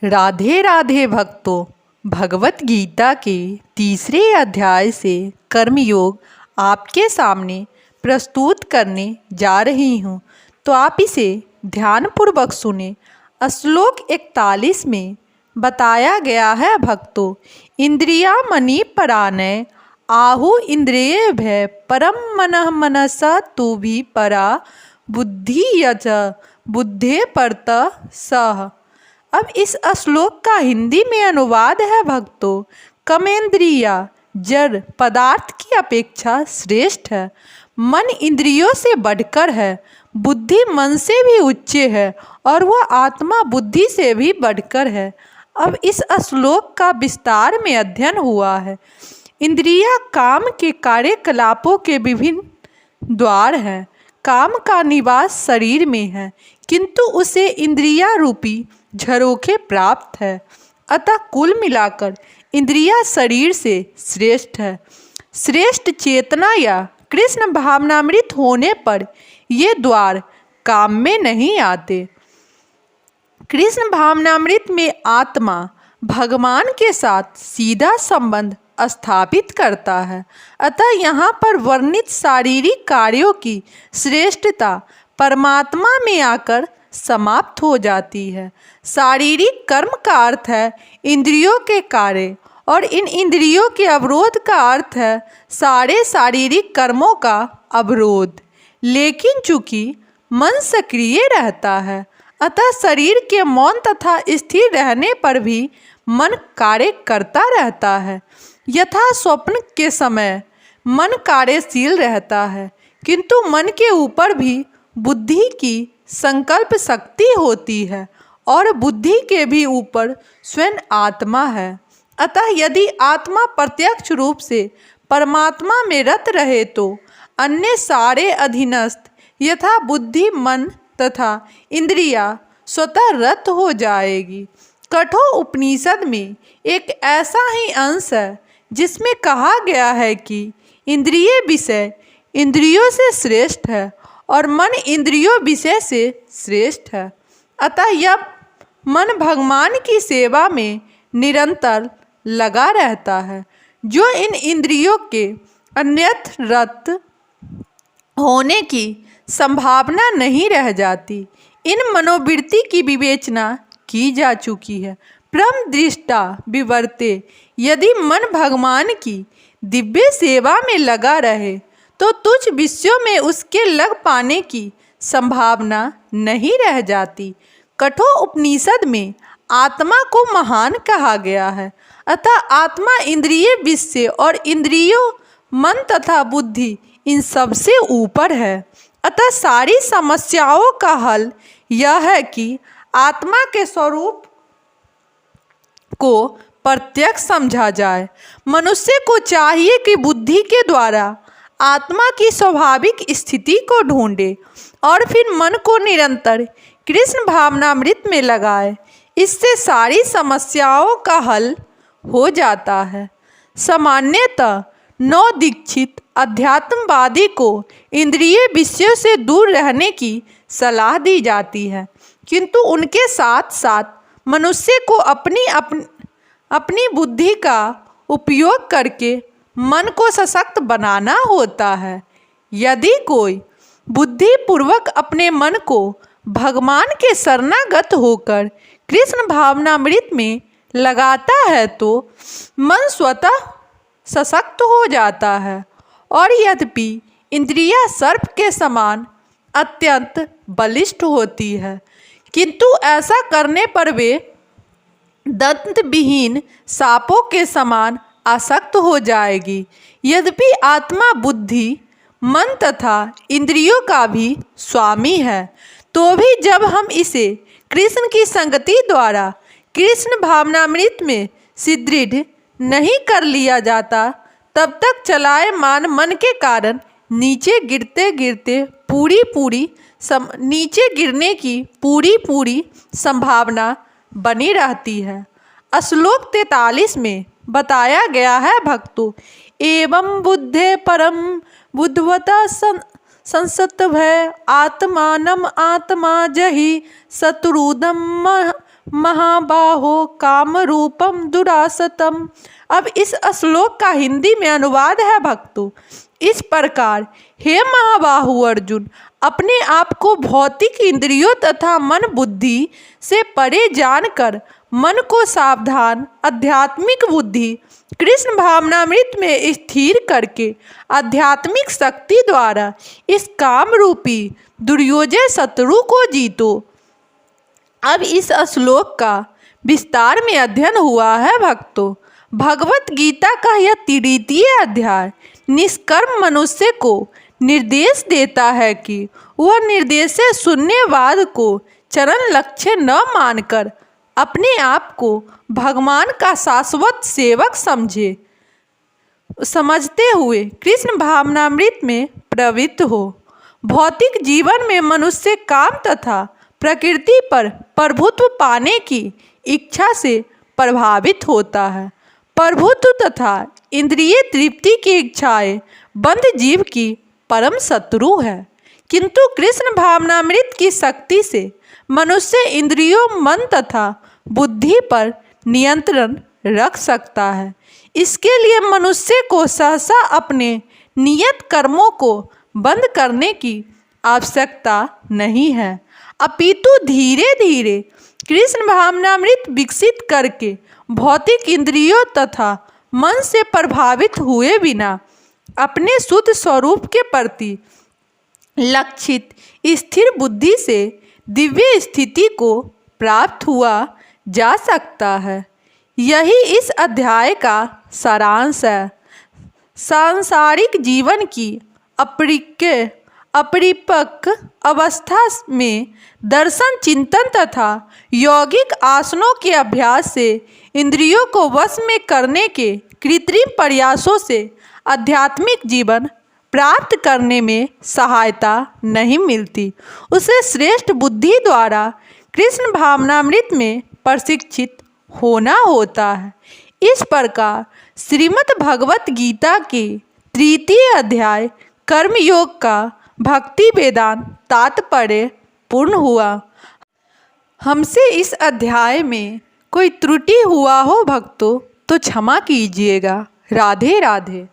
राधे राधे भक्तों, भगवत गीता के तीसरे अध्याय से कर्मयोग आपके सामने प्रस्तुत करने जा रही हूँ, तो आप इसे ध्यानपूर्वक सुने। श्लोक 41 में बताया गया है भक्तों, इंद्रिया मणि परानय आहु इंद्रिय भय परम मनः मनसा तु भी परा बुद्धि यच बुद्धे परत सह। अब इस श्लोक का हिंदी में अनुवाद है भक्तों, कर्मेंद्रिया जड़ पदार्थ की अपेक्षा श्रेष्ठ है, मन इंद्रियों से बढ़कर है, बुद्धि मन से भी उच्च है और वह आत्मा बुद्धि से भी बढ़कर है। अब इस श्लोक का विस्तार में अध्ययन हुआ है। इंद्रिया काम के कार्यकलापों के विभिन्न द्वार हैं। काम का निवास शरीर में है, किंतु उसे इंद्रिया रूपी झरोखे प्राप्त है। अतः कुल मिलाकर इंद्रिया शरीर से श्रेष्ठ है। श्रेष्ठ चेतना या कृष्ण भावनामृत होने पर ये द्वार काम में नहीं आते। कृष्ण भावनामृत में आत्मा भगवान के साथ सीधा संबंध स्थापित करता है। अतः यहाँ पर वर्णित शारीरिक कार्यों की श्रेष्ठता परमात्मा में आकर समाप्त हो जाती है। शारीरिक कर्म का अर्थ है इंद्रियों के कार्य और इन इंद्रियों के अवरोध का अर्थ है सारे शारीरिक कर्मों का अवरोध। लेकिन चूंकि मन सक्रिय रहता है, अतः शरीर के मौन तथा स्थिर रहने पर भी मन कार्य करता रहता है। यथा स्वप्न के समय मन कार्यशील रहता है, किंतु मन के ऊपर भी बुद्धि की संकल्प शक्ति होती है और बुद्धि के भी ऊपर स्वयं आत्मा है। अतः यदि आत्मा प्रत्यक्ष रूप से परमात्मा में रत रहे तो अन्य सारे अधीनस्थ यथा बुद्धि मन तथा इंद्रिया स्वतः रत हो जाएगी। कठोर उपनिषद में एक ऐसा ही अंश है जिसमें कहा गया है कि इंद्रिय विषय इंद्रियों से श्रेष्ठ है और मन इंद्रियों विषय से श्रेष्ठ है। अतः यह मन भगवान की सेवा में निरंतर लगा रहता है, जो इन इंद्रियों के अन्यत्र रत होने की संभावना नहीं रह जाती। इन मनोवृत्ति की विवेचना की जा चुकी है। परम दृष्टा विवर्ते, यदि मन भगवान की दिव्य सेवा में लगा रहे तो तुच्छ विषयों में उसके लग पाने की संभावना नहीं रह जाती। कठोर उपनिषद में आत्मा को महान कहा गया है। अतः आत्मा इंद्रिय विषय और इंद्रियों मन तथा बुद्धि इन सब से ऊपर है। अतः सारी समस्याओं का हल यह है कि आत्मा के स्वरूप को प्रत्यक्ष समझा जाए। मनुष्य को चाहिए कि बुद्धि के द्वारा आत्मा की स्वाभाविक स्थिति को ढूंढे और फिर मन को निरंतर कृष्ण भावनामृत में लगाए। इससे सारी समस्याओं का हल हो जाता है। सामान्यतः नव दीक्षित अध्यात्मवादी को इंद्रिय विषयों से दूर रहने की सलाह दी जाती है, किंतु उनके साथ साथ मनुष्य को अपनी बुद्धि का उपयोग करके मन को सशक्त बनाना होता है। यदि कोई बुद्धिपूर्वक अपने मन को भगवान के शरणागत होकर कृष्ण भावनामृत में लगाता है तो मन स्वतः सशक्त हो जाता है। और यद्यपि इंद्रियां सर्प के समान अत्यंत बलिष्ठ होती है, किंतु ऐसा करने पर वे दंत विहीन सांपों के समान आसक्त हो जाएगी। यद्यपि आत्मा बुद्धि मन तथा इंद्रियों का भी स्वामी है, तो भी जब हम इसे कृष्ण की संगति द्वारा कृष्ण भावनामृत में सुदृढ़ नहीं कर लिया जाता, तब तक चलायमान मन के कारण नीचे गिरने की पूरी संभावना बनी रहती है। श्लोक 43 में बताया गया है भक्तों, एवं बुद्धे परम बुद्धवता संसत भय आत्मानम आत्मा जहि शत्रुदम महाबाहो काम रूपम दुरासतम। अब इस श्लोक का हिंदी में अनुवाद है भक्तों इस प्रकार। हे महाबाहु अर्जुन, अपने आप को भौतिक इंद्रियों तथा मन बुद्धि से परे जानकर मन को सावधान आध्यात्मिक बुद्धि कृष्ण भावनामृत में स्थिर करके आध्यात्मिक शक्ति द्वारा इस काम रूपी दुर्योधन शत्रु को जीतो। अब इस श्लोक का विस्तार में अध्ययन हुआ है भक्तों। भगवत गीता का यह तृतीय अध्याय निष्कर्म मनुष्य को निर्देश देता है कि वह निर्देश शून्यवाद को चरण लक्ष्य न मानकर अपने आप को भगवान का शाश्वत सेवक समझते हुए कृष्ण भावनामृत में प्रवृत्त हो। भौतिक जीवन में मनुष्य काम तथा प्रकृति पर प्रभुत्व पाने की इच्छा से प्रभावित होता है। प्रभुत्व तथा इंद्रिय तृप्ति की इच्छाएं बंध जीव की परम शत्रु है, किंतु कृष्ण भावनामृत की शक्ति से मनुष्य इंद्रियों मन तथा बुद्धि पर नियंत्रण रख सकता है। इसके लिए मनुष्य को सहसा अपने नियत कर्मों को बंद करने की आवश्यकता नहीं है, अपितु धीरे धीरे कृष्ण भावनामृत विकसित करके भौतिक इंद्रियों तथा मन से प्रभावित हुए बिना अपने शुद्ध स्वरूप के प्रति लक्षित स्थिर बुद्धि से दिव्य स्थिति को प्राप्त हुआ जा सकता है। यही इस अध्याय का सारांश है। सांसारिक जीवन की अपरिपक्व अवस्था में दर्शन चिंतन तथा यौगिक आसनों के अभ्यास से इंद्रियों को वश में करने के कृत्रिम प्रयासों से आध्यात्मिक जीवन प्राप्त करने में सहायता नहीं मिलती। उसे श्रेष्ठ बुद्धि द्वारा कृष्ण भावनामृत में प्रशिक्षित होना होता है। इस प्रकार श्रीमद् भगवत गीता के तृतीय अध्याय कर्मयोग का भक्ति वेदांत तात्पर्य पूर्ण हुआ। हमसे इस अध्याय में कोई त्रुटि हुआ हो भक्तों तो क्षमा कीजिएगा। राधे राधे।